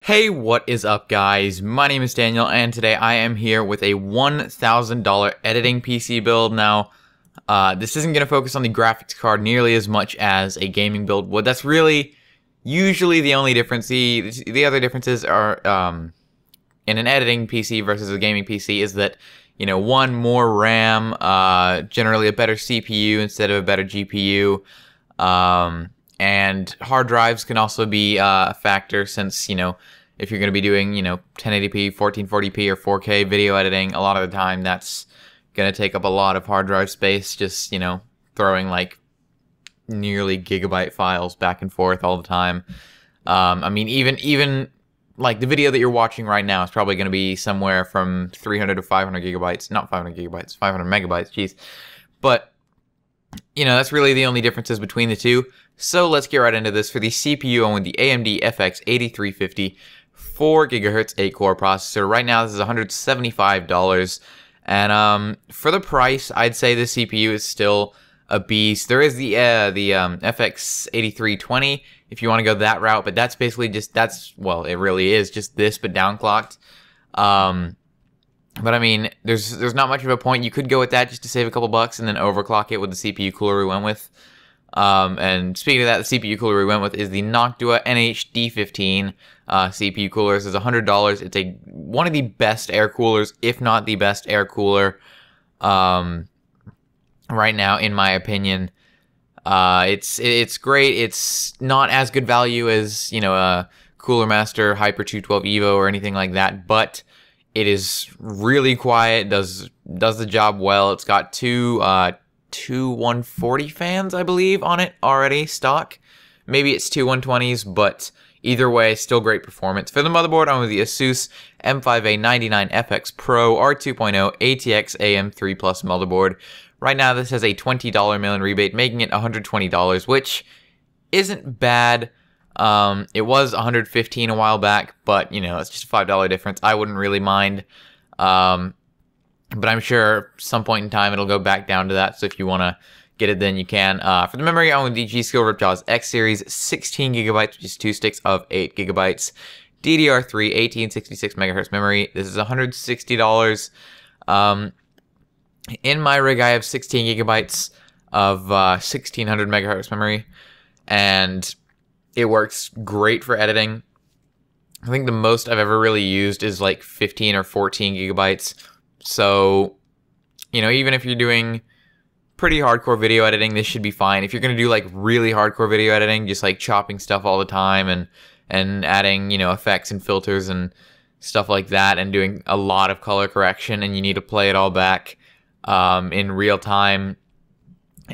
Hey, what is up, guys? My name is Daniel, and today I am here with a $1,000 editing PC build. Now, this isn't going to focus on the graphics card nearly as much as a gaming build would. That's really usually the only difference. The other differences are in an editing PC versus a gaming PC is that, you know, one, more RAM, generally a better CPU instead of a better GPU, and hard drives can also be a factor since, you know, if you're going to be doing, 1080p, 1440p, or 4K video editing, a lot of the time that's going to take up a lot of hard drive space, just, throwing like nearly gigabyte files back and forth all the time. I mean, even like the video that you're watching right now is probably going to be somewhere from 300 to 500 gigabytes, not 500 gigabytes, 500 megabytes, jeez. But, that's really the only differences between the two. So let's get right into this. For the CPU, I'm with the AMD FX 8350 4 GHz 8-core processor. Right now, this is $175. And for the price, I'd say the CPU is still a beast. There is the FX 8320 if you want to go that route, but that's basically well, it really is just this, but downclocked. But I mean, there's not much of a point. You could go with that just to save a couple bucks and then overclock it with the CPU cooler we went with. And speaking of that, the CPU cooler we went with is the Noctua NH-D15 CPU cooler. This is $100. It's one of the best air coolers, if not the best air cooler, right now, in my opinion. It's great. It's not as good value as, a Cooler Master Hyper 212 Evo or anything like that, but it is really quiet, does the job well. It's got two 140 fans, I believe, on it already, stock. Maybe it's two 120s, but either way, still great performance. For the motherboard, I'm with the Asus M5A99FX Pro R2.0 ATX AM3 Plus motherboard. Right now, this has a $20 mail-in rebate, making it $120, which isn't bad. It was $115 a while back, but, it's just a $5 difference. I wouldn't really mind. But I'm sure some point in time it'll go back down to that, so if you want to get it, then you can. For the memory, I'm with the G-Skill Ripjaws X Series, 16 gigabytes, which is 2 sticks of 8 gigabytes. DDR3, 1866 megahertz memory. This is $160. In my rig, I have 16 gigabytes of 1600 megahertz memory, and it works great for editing. I think the most I've ever really used is like 15 or 14 gigabytes. So, even if you're doing pretty hardcore video editing, this should be fine. If you're going to do like really hardcore video editing, just like chopping stuff all the time and adding, effects and filters and stuff like that, and doing a lot of color correction, and you need to play it all back in real time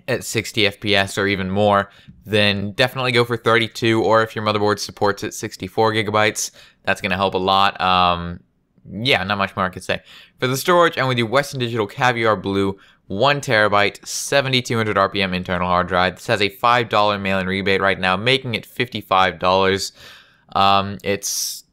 at 60 FPS or even more, then definitely go for 32, or if your motherboard supports it, 64 gigabytes. That's going to help a lot. Yeah, not much more I could say. For the storage, I'm with the Western Digital Caviar Blue 1 terabyte, 7200 RPM internal hard drive. This has a $5 mail-in rebate right now, making it $55. It's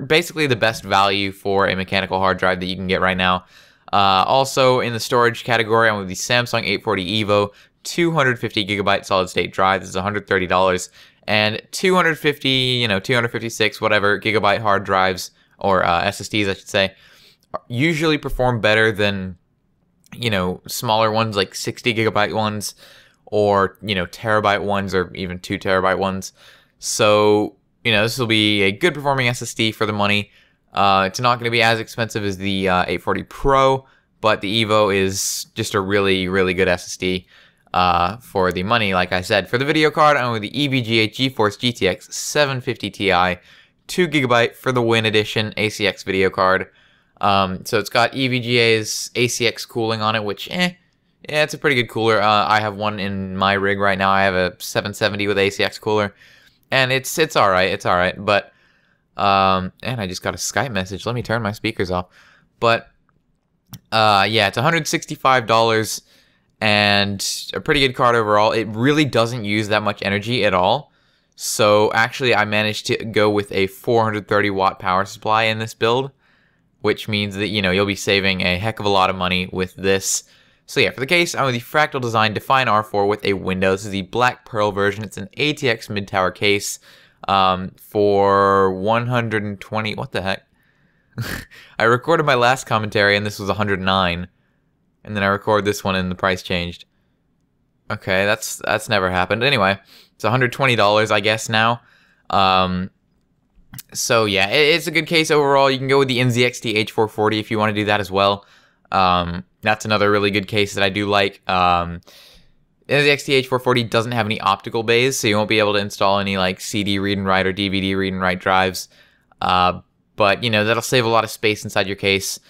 basically the best value for a mechanical hard drive that you can get right now. Also, in the storage category, I'm with the Samsung 840 EVO 250 gigabyte solid state drive. This is $130. And 256, whatever, gigabyte hard drives, or SSDs, I should say, usually perform better than, smaller ones like 60 gigabyte ones, or, terabyte ones, or even 2 terabyte ones. So, this will be a good performing SSD for the money. It's not going to be as expensive as the 840 Pro, but the Evo is just a really, really good SSD for the money, like I said. For the video card, I'm with the EVGA GeForce GTX 750 Ti, 2 gigabyte for the Win Edition ACX video card. So it's got EVGA's ACX cooling on it, which, yeah, it's a pretty good cooler. I have one in my rig right now. I have a 770 with ACX cooler, and it's alright, but, and I just got a Skype message. Let me turn my speakers off. But, yeah, it's $165, and a pretty good card overall. It really doesn't use that much energy at all. So actually, I managed to go with a 430 watt power supply in this build, which means that, you'll be saving a heck of a lot of money with this. So yeah, for the case, I'm with the Fractal Design Define R4 with a window. This is the Black Pearl version. It's an ATX mid-tower case. for 120. What the heck? I recorded my last commentary and this was 109, and then I recorded this one and the price changed. Okay, that's never happened. Anyway, it's $120, I guess now. So yeah, it's a good case overall. You can go with the NZXT H440 if you want to do that as well. That's another really good case that I do like. The NZXT H440 doesn't have any optical bays, so you won't be able to install any like CD read and write or DVD read and write drives. But you know, that'll save a lot of space inside your case.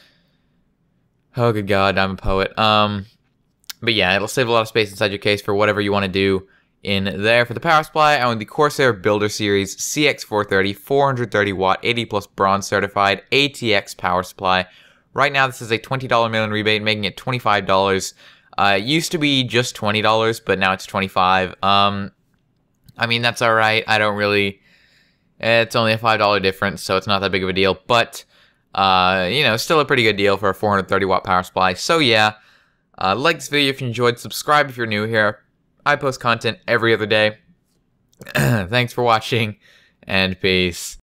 Oh good God, I'm a poet. But yeah, it'll save a lot of space inside your case for whatever you want to do in there. For the power supply, I own the Corsair Builder Series CX430 430 watt 80 plus bronze certified ATX power supply. Right now this is a $20 mail-in rebate, making it $25. It used to be just $20, but now it's $25. I mean, that's alright. I don't really... It's only a $5 difference, so it's not that big of a deal. But, you know, still a pretty good deal for a 430 watt power supply. So yeah, like this video if you enjoyed, subscribe if you're new here. I post content every other day. Thanks for watching, and peace.